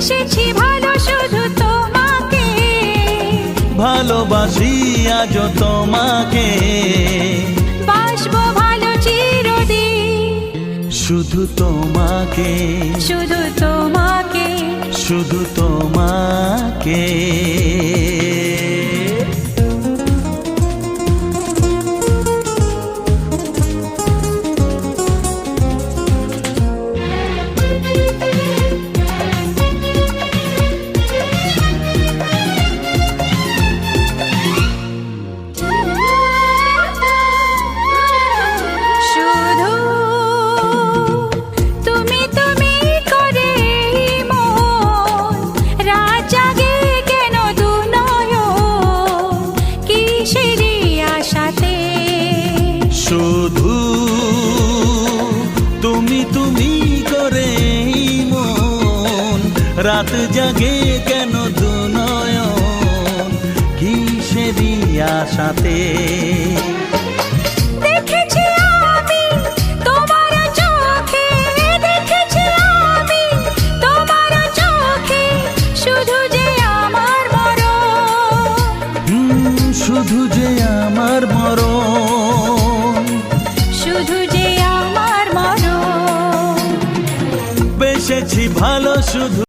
বেসেছি ভালো শুধু তোমাকে, ভালোবাসি আজ তোমাকে, বাসবো ভালো চিরদিন। শুধু তোমাকে, শুধু তোমাকে, শুধু তোমাকে। শুধু তুমি তুমি করে মন রাত জাগে কেন দু নয়ন, কিসেরই আশাতে। শুধু তুমি তুমি করে মন রাত জাগে কেন দু নয়ন, কিসেরই আশাতে। দেখেছি আমি তোমার চোখে, দেখেছি আমি তোমার চোখে, শুধু যে আমার মরণ, শুধু যে আমার মরণ, শুধু যে আমার মরণ। বেসেছি ভালো শুধু